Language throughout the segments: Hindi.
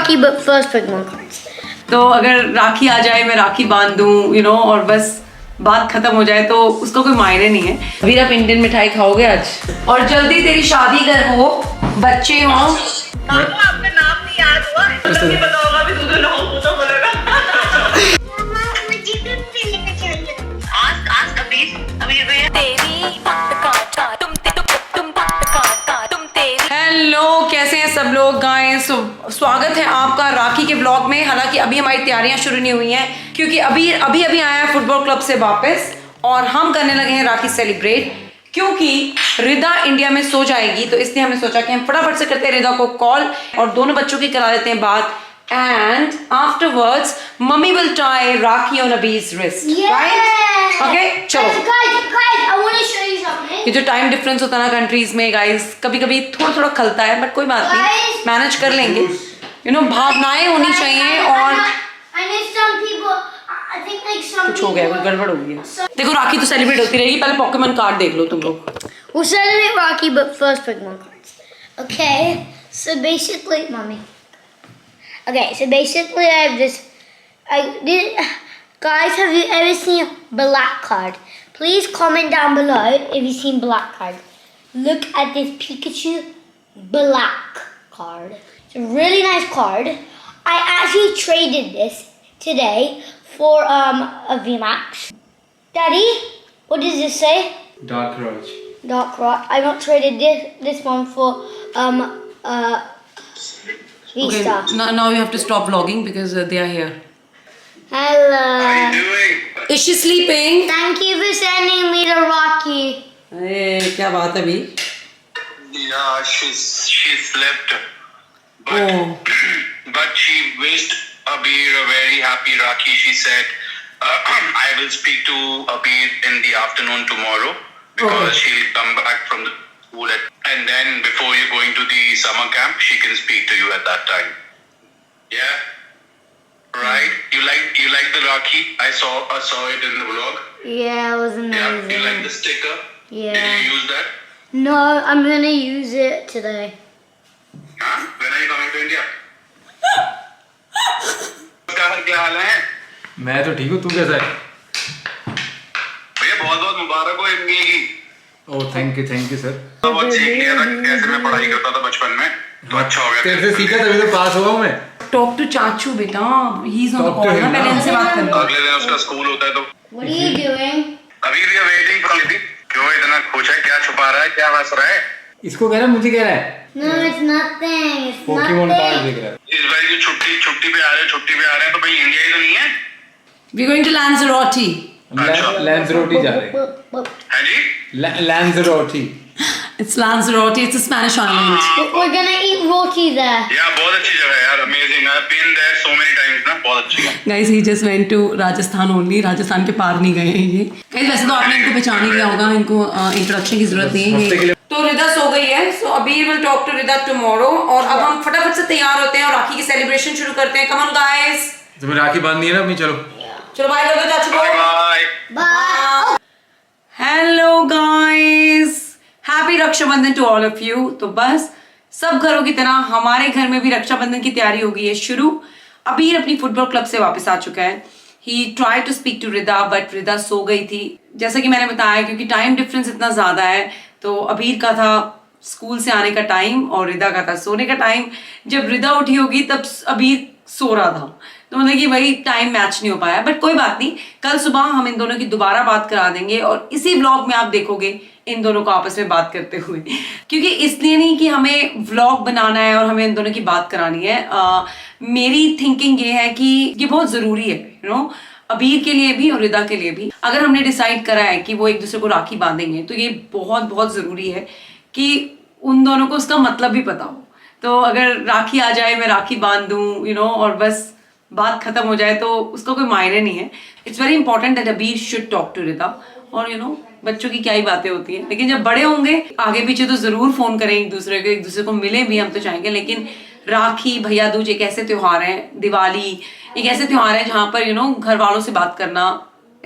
Rocky, but first Pokemon cards. तो अगर राखी आ जाए, मैं राखी बांध दूं, और बस बात खत्म हो जाए, तो उसका कोई मायने नहीं है। वीर, आप इंडियन मिठाई खाओगे आज? और जल्दी तेरी शादी कर हो, बच्चे हो। आपका नाम नहीं याद हुआ, नहीं पता होगा भी तुझे नाम पूछो बोलेगा। मुझे भी लेके चलिए। आज अभी तेरी हेलो, कैसे हैं सब लोग गाइस? स्वागत है आपका राखी के ब्लॉग में। हालांकि अभी हमारी तैयारियां शुरू नहीं हुई हैं, क्योंकि अभी आया है फुटबॉल क्लब से वापस, और हम करने लगे हैं राखी सेलिब्रेट। क्योंकि रिदा इंडिया में सो जाएगी, तो इसलिए हमने सोचा कि हम फटाफट से करते हैं रिदा को कॉल और दोनों बच्चों की करा देते हैं बात। And afterwards mummy will tie rakhi on Abi's wrist, right? Okay, चलो। Guys, I want to show you something. ये जो टाइम डिफरेंस होता है ना कंट्रीज में गाइस, कभी कभी थोड़ा खलता है, बट कोई बात नहीं, मैनेज कर लेंगे। भावनाएं होनी चाहिए। और I know some people. I think like some कुछ हो गया, कुछ गड़बड़ हो गई है। देखो, राखी तो सेलिब्रेट होती रहेगी, पहले पोकेमॉन कार्ड देख लो तुम लोग। We'll celebrate Rocky, but first Pokemon cards. Okay, so basically, mommy. Okay, so basically, I have this. Guys, have you ever seen black card? Please comment down below if you've seen black card. Look at this Pikachu black card. It's a really nice card. I actually traded this today for a VMAX. Daddy, what does this say? Dark Roach. Dark Rock. I got traded this one for Vista. Okay, now you have to stop vlogging because they are here. Hello. Is she sleeping? Thank you for sending me to Rocky. अरे क्या बात है अभी? Yeah, she slept, but she wished Abir a very happy Rakhi. She said, "I will speak to Abir in the afternoon tomorrow because she'll come back from the school and then before you're going to the summer camp, she can speak to you at that time." Yeah, right. You like the Rakhi? I saw it in the vlog. Yeah, it was amazing. Yeah, you like the sticker? Yeah. Did you use that? No, I'm gonna use it today. Huh? When are you coming to India? क्या हाल है? मैं तो ठीक हूँ, तू कैसा है? भैया बहुत मुबारक हो एमबीए की। Oh thank you sir. बहुत सीख लिया था कैसे मैं पढ़ाई करता था बचपन में, तो अच्छा हो गया। तेरे से सीखा तभी तो पास हुआ हूँ मैं। Talk to चाचू बेटा, he is on the Talk to call ना, him, पहले इनसे बात करना। अगले दिन उसका स्कूल होता है तो। What are you doing? अभी भी वेटिंग फॉर लिविंग। क्यों इतना खुश है? क्या छुपा रहा है? क्या हंस रहा है? इसको कह रहा है, मुझे कह रहा है। No, it's nothing. It's Pokemon card nothing. देख रहा है। इस बार जो छुट्टी पे आ रहे हैं तो भाई इंडिया ही तो नहीं है। We are going to Lanzarote. हम लैंजरोटी जा रहे हैं। है जी? लैंजरोटी। It's Lanzarote. It's a Spanish island. We're gonna eat roti there. यार बहुत अच्छी जगह है यार, amazing. I have been there so many times ना, बहुत अच्छी है। Guys, he just went to Rajasthan only. Rajasthan के पार नहीं गए हैं ये। Guys, वैसे तो आपने इनको पहचान ही लिया होगा, इनको इंट्रोडक्शन की जरूरत नहीं है। तो रिदा सो गई है, so अभी will talk to Rida tomorrow. और अब हम फटाफट से तैयार होते हैं और राखी की सेलिब्रेशन शुरू करते हैं। Come on guys. तुम्हें राखी बांधनी है ना अपनी? चलो बाय कर दो चाचू को। Bye. Bye. Hello guys, happy Rakshabandhan to all of you. तो बस सब घरों की तरह हमारे घर में भी रक्षाबंधन की तैयारी हो गई है शुरू। अबीर अपनी फुटबॉल क्लब से वापस आ चुका है। He try to speak to Rida, but Rida सो गई थी। जैसा कि मैंने बताया, क्योंकि टाइम डिफरेंस इतना ज्यादा है, तो अबीर का था स्कूल से आने का टाइम और रिदा का था सोने का टाइम। जब रिदा उठी होगी तब अबीर सो रहा था, तो मतलब कि वही टाइम मैच नहीं हो पाया। बट कोई बात नहीं, कल सुबह हम इन दोनों की दोबारा बात करा देंगे और इसी व्लॉग में आप देखोगे इन दोनों को आपस में बात करते हुए। क्योंकि इसलिए नहीं कि हमें व्लॉग बनाना है और हमें इन दोनों की बात करानी है। मेरी थिंकिंग ये है कि ये बहुत ज़रूरी है, अबीर के लिए भी और रिदा के लिए भी। अगर हमने डिसाइड करा है कि वो एक दूसरे को राखी बांधेंगे, तो ये बहुत ज़रूरी है कि उन दोनों को उसका मतलब भी पता हो। तो अगर राखी आ जाए, मैं राखी बांध दूँ, और बस बात खत्म हो जाए, तो उसका कोई मायने नहीं है। इट्स वेरी इंपॉर्टेंट दैट अबीर शुड टॉक टू रिदा। और बच्चों की क्या ही बातें होती हैं, लेकिन जब बड़े होंगे आगे पीछे तो जरूर फोन करें एक दूसरे को मिले भी, हम तो चाहेंगे। लेकिन राखी, भैया दूज एक ऐसे त्योहार हैं, दिवाली एक ऐसे त्योहार है जहाँ पर घर वालों से बात करना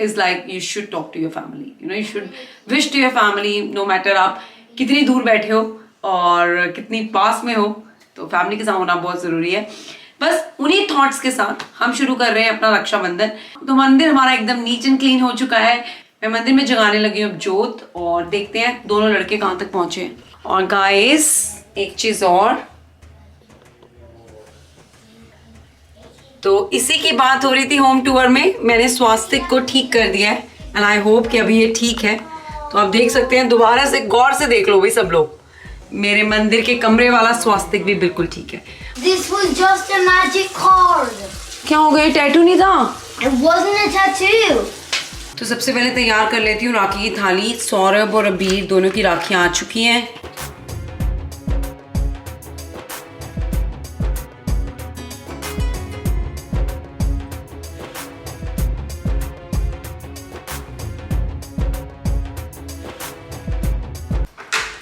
is like you should talk to your family, you should wish to your family. No matter आप कितनी दूर बैठे हो और कितनी पास में हो, तो फैमिली के साथ होना बहुत जरूरी है। बस उन्हीं थॉट्स के साथ हम शुरू कर रहे हैं अपना रक्षाबंधन। तो मंदिर हमारा एकदम नीट एंड क्लीन हो चुका है। मैं मंदिर में जगाने लगी हूँ अब जोत, और देखते हैं दोनों लड़के कहाँ तक पहुंचे हैं। और गाइस एक चीज और, तो इसी की बात हो रही थी होम टूर में, मैंने स्वास्तिक को ठीक कर दिया है एंड आई होप कि अभी ये ठीक है। तो आप देख सकते हैं, दोबारा से गौर से देख लो भाई सब लोग, मेरे मंदिर के कमरे वाला स्वास्तिक भी बिल्कुल ठीक है। This was just a magic card. क्या हो गया, टैटू नहीं था? It wasn't a tattoo. तो सबसे पहले तैयार कर लेती हूँ राखी की थाली। सौरभ और अबीर दोनों की राखियाँ आ चुकी हैं।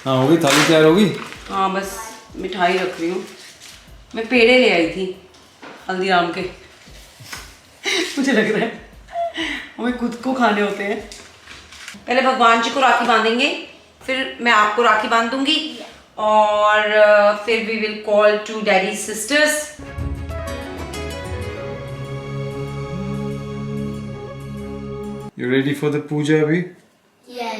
हाँ होगी, थाली तैयार होगी। हाँ बस मिठाई रख रही हूँ। मैं पेड़े ले आई थी हल्दीराम के मुझे लग रहा है हमें खुद को खाने होते हैं। पहले भगवान जी को राखी बांधेंगे, फिर मैं आपको राखी बांध दूंगी, और फिर we will call to daddy sisters. You ready for the puja अभी? Yeah.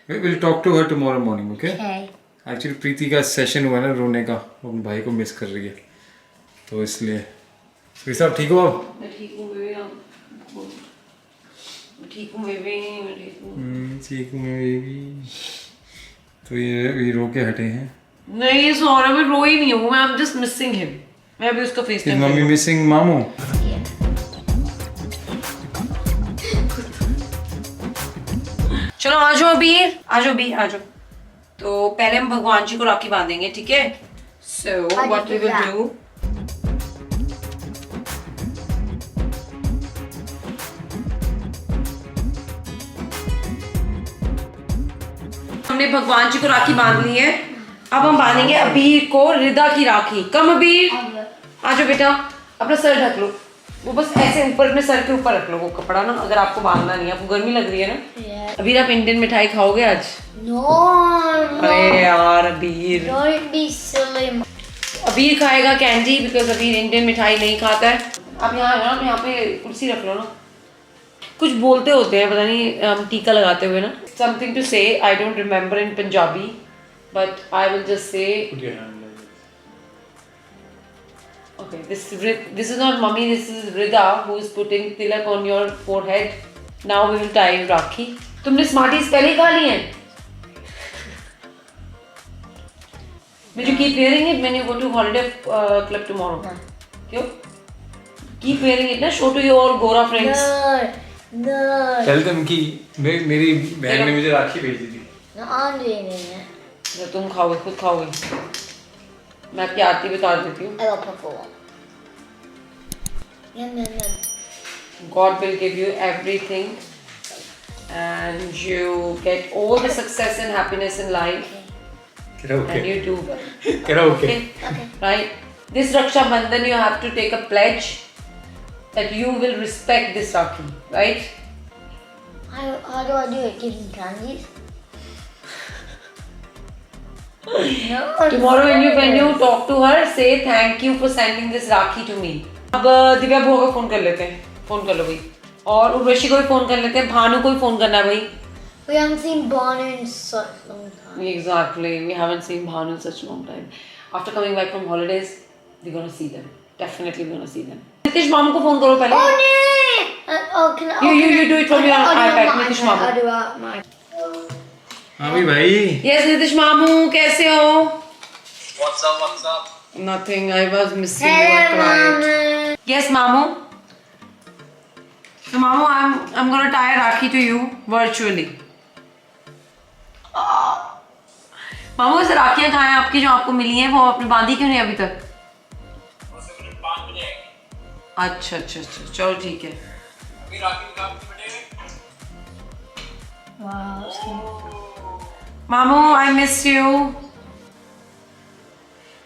We'll talk to her tomorrow morning, okay? Okay. Actually Preeti का सेशन हुआ ना रोने का, वो अपने भाई को मिस कर रही है, तो इसलिए। तो सब ठीक हो अब? मैं ठीक हूँ बेबी, मैं ठीक हूँ बेबी, मैं ठीक हूँ। ठीक हूँ बेबी। तो ये रो के हटे हैं। नहीं ये सौरभ, मैं रो ही नहीं हूँ, मैं जस्ट मिसिंग हिम। मैं अभी उसका फेस Is मम्मी मिसिंग मामू? चलो आ जाओ अबीर, आ जाओ अबीर, आ जाओ। तो पहले हम भगवान जी को राखी बांधेंगे, ठीक है? So what we will do, हमने भगवान जी को राखी बांध ली है। अब हम बांधेंगे अबीर को रिदा की राखी। कम अबीर, आ जाओ बेटा, अपना सर ढक लो, वो बस ऐसे ऊपर अपने सर के ऊपर रख लो वो कपड़ा ना, अगर आपको बांधना नहीं है, आपको गर्मी लग रही है ना। अबीर आप इंडियन मिठाई खाओगे आज? No. अरे यार अबीर, Don't be silly. अबीर खाएगा कैंडी, बिकॉज अबीर इंडियन मिठाई नहीं खाता है। आप यहाँ ना, आप यहाँ पे कुर्सी रख लो ना। कुछ बोलते होते हैं, पता नहीं टीका लगाते हुए ना, समथिंग टू से, I don't remember in Punjabi, but I will just say okay, this is not mummy, this is Rida who is putting tilak on your forehead. Now we will tie Rakhi. तुमने Smarties पहले ही खा ली हैं? Will you keep wearing it when you go to holiday club tomorrow? No. क्यों? Keep wearing it ना, show to your Gora friends. No. Tell them कि मेरी बहन ने मुझे राखी भेजी थी। No, I'm doing it. जो तुम खाओगे, खुद खाओगे। मैं आपकी आरती बता देती हूँ। I got purple one. Yum. God will give you everything and you get all the success and happiness in life. And you do. Karaoke. Okay. Right? This Raksha Bandhan you have to take a pledge that you will respect this Rakhi. Right? How do I do it? Give them candies? No. Tomorrow when you talk to her, say thank you for sending this Rakhi to me. अब दिव्या बुआ को फोन कर लेते हैं, फोन कर लो भाई, और उर्वशी को भी फोन कर लेते हैं, भानु को भी फोन करना है भाई। We haven't seen Banu in such a long time. Exactly, we haven't seen Bhanu in such a long time. After coming back from holidays, we're gonna see them. Definitely we're gonna see them. Nitish मामू को फोन करो पहले। Oh no! Can I? You do it from your iPad, Nitish मामू। I'll do it. My. हाँ भी भाई। Yes, Nitish मामू कैसे हो? What's up? Nothing. I was missing you. I cried. Yes, मामू. So मामू, I'm gonna tie Rakhi to you virtually. मामू ऐसे राखियाँ कहाँ हैं आपकी जो आपको मिली हैं, वो आपने बांधी क्यों नहीं अभी तक? अच्छा चलो ठीक है। मामू I miss you.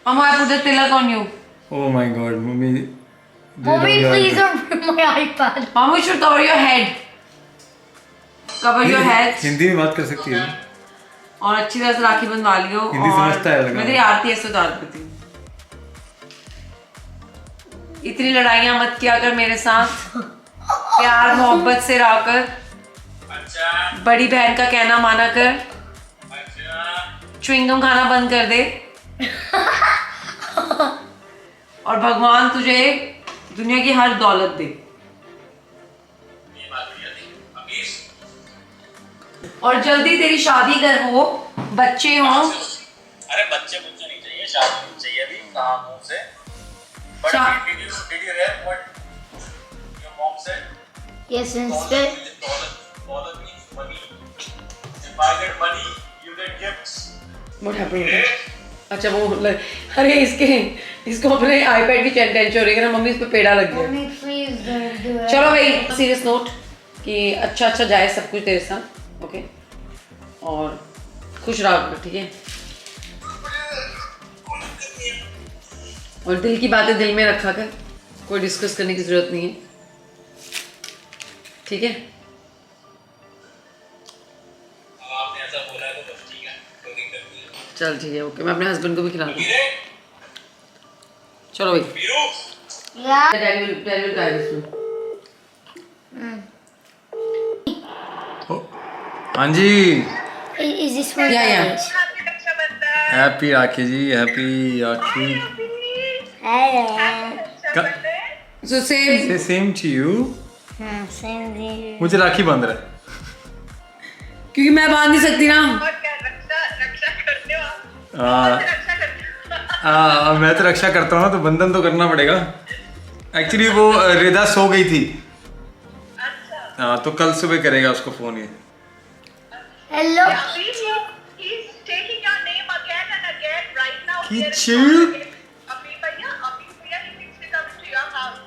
Mama, I put the tilak on you. Oh my God, mummy. Mommy, please don't ruin my iPad. Mama, you should cover your head. Cover your head. Hindi में बात कर सकती है। और अच्छी तरह से राखी बंधवा लियो। हिंदी समझता है लग रहा है। मैं तेरी आरती ऐसे उतार देती हूँ। इतनी लड़ाइयाँ मत किया कर मेरे साथ, प्यार मोहब्बत से रहा कर, बड़ी बहन का कहना माना कर, च्युइंगम खाना बंद कर दे और भगवान तुझे दुनिया की हर दौलत दे। और जल्दी तेरी शादी कर हो, बच्चे हों। अरे बच्चे मुझे नहीं चाहिए, शादी नहीं चाहिए अभी, कहाँ मुंह से। But did you hear what your mom said? Yes, instead. Dollar means money. If I get money, you get gifts. What happened? अच्छा वो अरे इसको अपने आईपैड की टेंशन हो रही है ना, मम्मी इस पे पेड़ा लग गया। Mommy, please don't do it. चलो भाई, सीरियस नोट कि अच्छा जाए सब कुछ तेरे साथ, ओके, और खुश रहा करो, ठीक है। और दिल की बातें दिल में रखा कर, कोई डिस्कस करने की जरूरत नहीं है, ठीक है। अब आपने ऐसा बोला है तो बस ठीक है, कोई दिक्कत नहीं है। चल ठीक है, ओके, मैं अपने हस्बैंड को भी खिला दूँ। चलो भाई, Veeru, Yeah. Dad will try this one. हाँ जी, Is this one? Yeah, yeah. nice? Happy Rakshabandhan. Happy Rakhi जी, happy Rakhi. Hello. So say से same to you. Same here. मुझे राखी बांध रहा है। क्योंकि मैं बांध नहीं सकती ना। और क्या रक्षा करने वाला? हाँ, रक्षा करने मैं तो रक्षा करता हूँ ना, तो बंधन तो करना पड़ेगा। एक्चुअली वो रिदा सो गई थी। हाँ, तो कल सुबह करेगा उसको फोन ये। Hello. He's taking your name again and again right now. Kichu. अभी भैया, he needs to come to your house.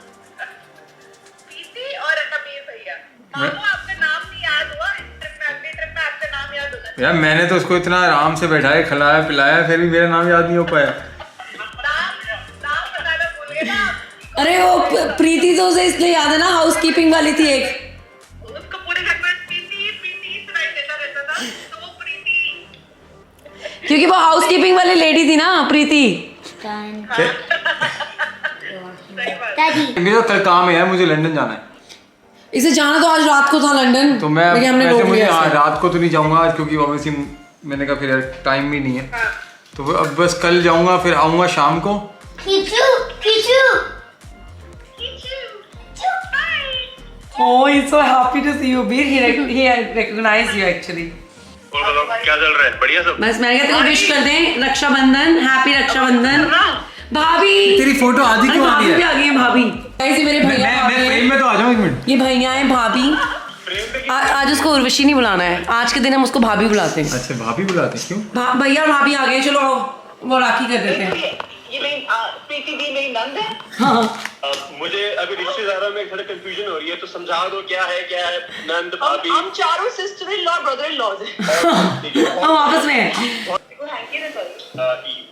प्रीति और कबीर भैया। मामू आपका नाम नहीं याद हुआ? इस ट्रिप में, अगली ट्रिप में आपका नाम याद होगा। यार मैंने तो उसको इतना आराम से बैठाया, खिलाया पिलाया, फिर भी मेरा नाम याद नहीं हो पाया। नाम बताना भूल गए ना आप। अरे वो प्रीति तो उसे इसलिए याद है ना, हाउस कीपिंग वाली थी एक। उसको पूरे घर में प्रीति सुनाई देता रहता था, तो वो प्रीति। क्योंकि वो हाउस कीपिंग वाली लेडी थी ना, प्रीति। Done. सही बात। Daddy. मेरा कल काम है यार, मुझे लंदन जाना है। इसे जाना तो आज रात को था लंदन, तो मैं लेकिन हमने वैसे रोक मुझे लिया इसे। रात को तो नहीं जाऊंगा आज, क्योंकि ऑब्वियसली मैंने कहा फिर टाइम भी नहीं है, तो अब बस कल जाऊंगा, फिर आऊंगा शाम को। Kichu. Kichu. Oh, he's so happy to see you, Veer. He recognized you actually. क्या चल रहा है? बढ़िया सब। बस मैंने कहा तेरे को विश कर दें रक्षाबंधन, हैप्पी रक्षाबंधन। भाभी तेरी फोटो आधी क्यों आ भाभी रही भी है? आ गई है, भाभी। ऐसे मेरे भैया मैं भाभी फ्रेम हैं। में तो आ जाऊं, एक मिनट। ये भैया हैं भाभी। आज उसको उर्वशी नहीं बुलाना है, आज के दिन हम उसको भाभी बुलाते हैं। अच्छा, भाभी बुलाते हैं, क्यों? भैया और भाभी आ गए, चलो आओ, वो राखी कर देते हैं। ये मेरी प्रीति दी मेरी नंद है। हाँ, मुझे अभी रिश्तेदारों में थोड़ा कंफ्यूजन हो रही है, तो समझा दो क्या है नंद भाभी। हम चारों sister in law brother in laws हैं। हम आपस में हैं। हैंकी ना सॉरी।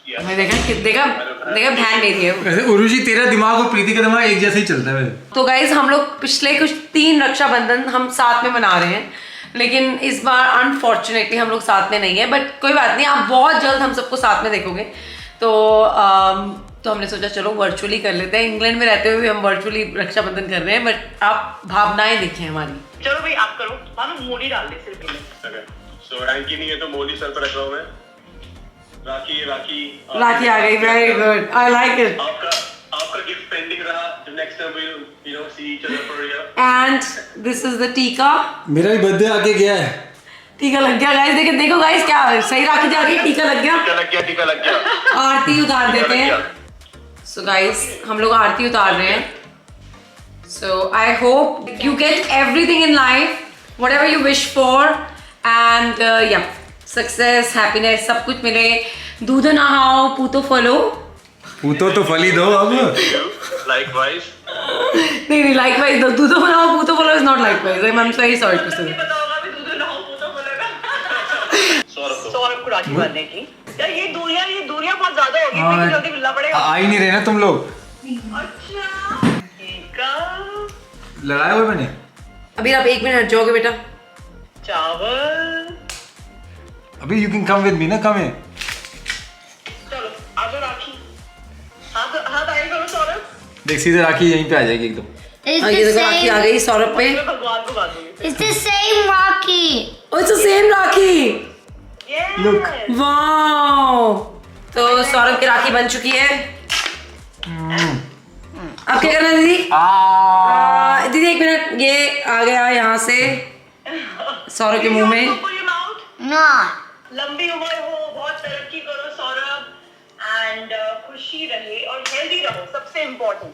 मैं देखा बहन मेरी है। वैसे उर्वशी, तेरा दिमाग और प्रीति का दिमाग एक जैसा ही चलता है वैसे। तो गाइज हम लोग पिछले कुछ 3 रक्षाबंधन हम साथ में मना रहे हैं, लेकिन इस बार अनफॉर्चुनेटली हम लोग साथ में नहीं है, बट कोई बात नहीं, आप बहुत जल्द हम सबको साथ में देखोगे। तो हमने सोचा चलो वर्चुअली कर लेते हैं। इंग्लैंड में रहते हुए भी हम वर्चुअली रक्षाबंधन कर रहे हैं, बट आप भावनाएं देखें हमारी। चलो भाई आप करो, मानो मूली डाल दे सिर्फ में। सो हैंकी नहीं है तो मोदी सर पर रख रहा हूँ मैं। राखी आ गई, very good, I like it. आपका गिफ्ट पेंडिंग रहा, तो next time we'll, you know, see each other for a year. And this is the टीका। मेरा भी बर्थडे आके गया है। टीका लग गया गाइस, देखो गाइस, क्या सही राखी जा रही है, टीका लग गया। टीका लग गया। आरती उतार देते हैं। सो गाइस हम लोग आरती उतार रहे हैं। So I hope you get everything in life, whatever you wish for, and yeah success, happiness, सब कुछ मिले। दूध नहाओ, पूतो फलो। पूतो तो फली दो अब। Likewise. नहीं, लाइकवाइज दो, दूधो बनाओ, पूतो फलो is not likewise. I am sorry to say. बताओगा भी दूध ना हो तो बोलेगा। सौरभ को राखी बांधने की। यार ये दूरियां बहुत ज्यादा होगी, हाँ, मुझे जल्दी मिलना पड़ेगा। आ ही नहीं रहे ना तुम लोग। अच्छा ठीक है। लड़ाया हुआ मैंने। अभी आप 1 मिनट हट जाओगे बेटा। चावल। अभी you can come with me ना, कम है। चलो आ जाओ राखी। हाथ आगे करो सौरभ। देख सीधे राखी यहीं पे आ जाएगी एकदम। It's ये the देखो राखी आ same. गई सौरभ पे। मैं भगवान को बात दूंगी। It's the same Rocky. It's the same rakhi. Yes. Wow, तो सौरभ की राखी बन चुकी है। अब क्या करना है दीदी? दीदी एक मिनट, ये आ गया यहाँ से सौरभ के मुंह में। Put your mouth. No. लंबी उम्र हो, बहुत तरक्की करो सौरभ, एंड खुशी रहे और हेल्दी रहो, सबसे इम्पोर्टेंट।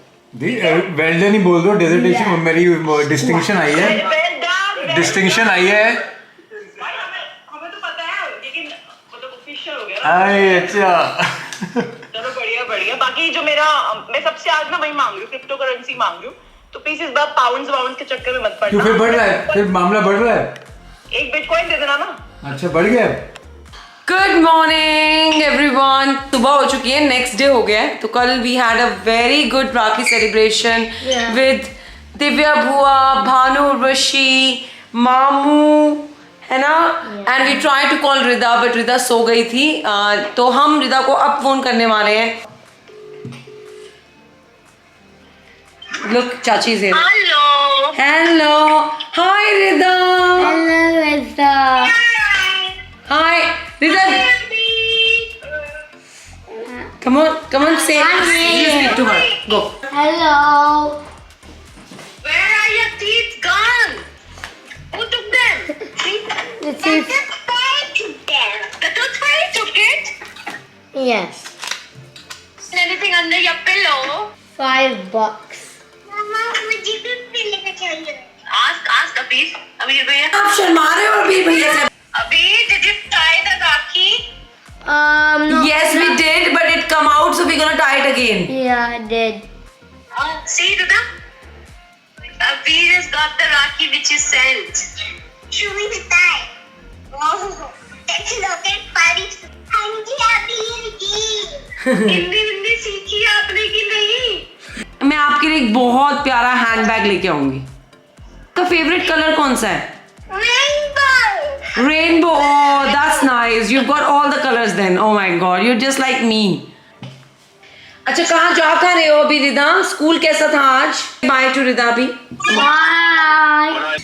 वेल डन ही बोल दो, डिसर्टेशन मेरी डिस्टिंक्शन आई है, डिस्टिंक्शन आई है। हमें तो पता है, लेकिन मतलब ऑफिशियल हो गया ना। अरे अच्छा। चलो बढ़िया बढ़िया। बाकी जो मैं सबसे आज ना वही मांग रही हूँ, क्रिप्टो करेंसी मांग रही हूँ। तो प्लीज इस बार पाउंड्स वाउंड्स के चक्कर में मत क्यों पड़ना। फिर बढ़ रहा है, फिर मामला बढ़ रहा है। एक बिटकॉइन दे देना ना। अच्छा बढ़ गया। Good morning everyone. सुबह हो चुकी है, नेक्स्ट डे हो गया है। तो कल we had a very good rakhi celebration with Divya बुआ, भानु, उर्वशी, मामू, है ना। And we try to call Rida but Rida सो गई थी। तो हम रिदा को अब फोन करने वाले हैं। लुक, चाची is here. Hello. Hello, hi Rida. Hello, Reza. Hi Rida, come on, say, speak to her. Go. Hello. Where are your teeth gone? Who took them? The tooth. The toothfairy took it. Yes. Anything under your pillow? $5. Mama, मुझे भी पिल्ले का चाहिए। Ask Abir. Abir भैया। आप शर्मा रहे हो अभी भैया से? Abir, did you tie the Rakhi? No. Yes, we did, but it come out, so we're gonna tie it again. Yeah, I did. See, Dada? Abir has got the Rakhi which you sent. Show me the tie. Oh, let's look at Paris. हाँ जी, Abir जी। हिंदी सीखी आपने कि नहीं? मैं आपके लिए एक बहुत प्यारा हैंडबैग लेके आऊंगी। आपका फेवरेट कलर कौन सा है? Rainbow. Rainbow. Oh, that's nice. You've got all the colors then. Oh my God, you're just like me. अच्छा, कहाँ जा रहे हो अभी रिदा? स्कूल कैसा था आज? बाय टू रिदा भी। Bye.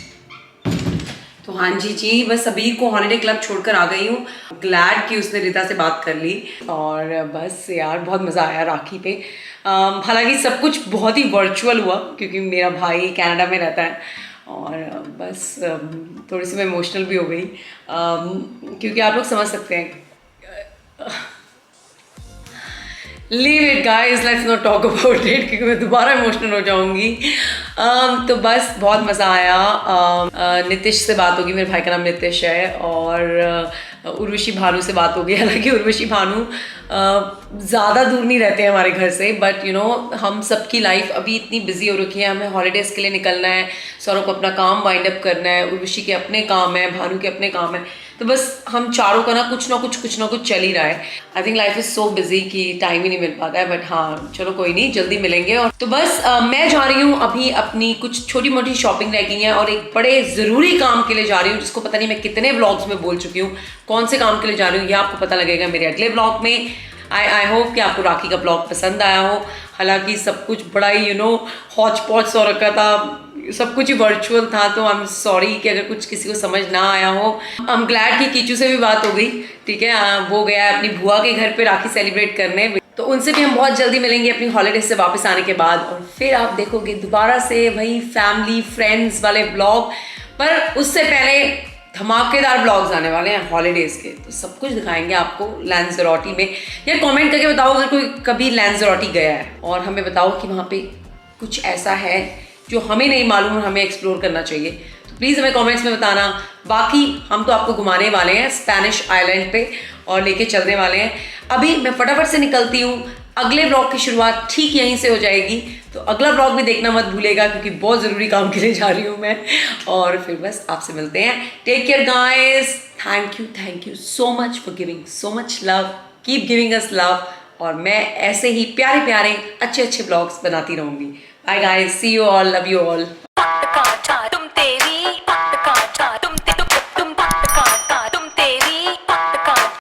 तो हाँ जी, बस अबीर को हॉलिडे क्लब छोड़कर आ गई हूँ। ग्लैड कि उसने रिदा से बात कर ली और बस यार बहुत मज़ा आया राखी पे। हालांकि सब कुछ बहुत ही वर्चुअल हुआ क्योंकि मेरा भाई कनाडा में रहता है और बस थोड़ी सी मैं इमोशनल भी हो गई क्योंकि आप लोग समझ सकते हैं। Leave it guys, let's not talk about it क्योंकि मैं दोबारा इमोशनल हो जाऊंगी। तो बस बहुत मज़ा आया। नितिश से बात होगी, मेरे भाई का नाम नितिश है, और उर्वशी भानु से बात होगी। हालांकि उर्वशी भानु ज़्यादा दूर नहीं रहते हैं हमारे घर से, बट यू नो हम सबकी लाइफ अभी इतनी बिजी हो रखी है। हमें हॉलीडेज़ के लिए निकलना है, सौरभ को अपना काम वाइंड अप करना है, उर्वशी के अपने काम है, भानु के अपने काम है। तो बस हम चारों का ना कुछ ना कुछ चल ही रहा है। I think life is so busy कि टाइम ही नहीं मिल पाता है, बट हाँ चलो कोई नहीं, जल्दी मिलेंगे। और तो बस मैं जा रही हूँ अभी, अपनी कुछ छोटी मोटी शॉपिंग रह गई है और एक बड़े ज़रूरी काम के लिए जा रही हूँ जिसको पता नहीं मैं कितने व्लॉग्स में बोल चुकी हूँ। कौन से काम के लिए जा रही हूँ ये आपको पता लगेगा मेरे अगले व्लॉग में। आई होप कि आपको राखी का ब्लॉग पसंद आया हो। हालांकि सब कुछ बड़ा ही यू नो हौच पौच हो रखा था, सब कुछ ही वर्चुअल था, तो आई एम सॉरी कि अगर कुछ किसी को समझ ना आया हो। आई एम ग्लैड कि कीचू से भी बात हो गई, ठीक है। वो गया है अपनी बुआ के घर पे राखी सेलिब्रेट करने, तो उनसे भी हम बहुत जल्दी मिलेंगे अपनी हॉलीडे से वापस आने के बाद। और फिर आप देखोगे दोबारा से वही फैमिली फ्रेंड्स वाले ब्लॉग, पर उससे पहले धमाकेदार ब्लॉग्स आने वाले हैं हॉलीडेज़ के, तो सब कुछ दिखाएंगे आपको लैंज़रोटी में। यार कमेंट करके बताओ अगर कोई कभी लैंज़रोटी गया है, और हमें बताओ कि वहाँ पे कुछ ऐसा है जो हमें नहीं मालूम और हमें एक्सप्लोर करना चाहिए, तो प्लीज़ हमें कमेंट्स में बताना। बाकी हम तो आपको घुमाने वाले हैं स्पेनिश आइलैंड पे और लेके चलने वाले हैं। अभी मैं फटाफट से निकलती हूँ, अगले ब्लॉग की शुरुआत ठीक यहीं से हो जाएगी, तो अगला ब्लॉग भी देखना मत भूलेगा क्योंकि बहुत ज़रूरी काम के लिए जा रही हूँ मैं। और फिर बस आपसे मिलते हैं। Take care guys, thank you so much for giving so much love, keep giving us love, और मैं ऐसे ही प्यारे प्यारे अच्छे ब्लॉग्स बनाती रहूँगी। Bye guys, see you all, love you all.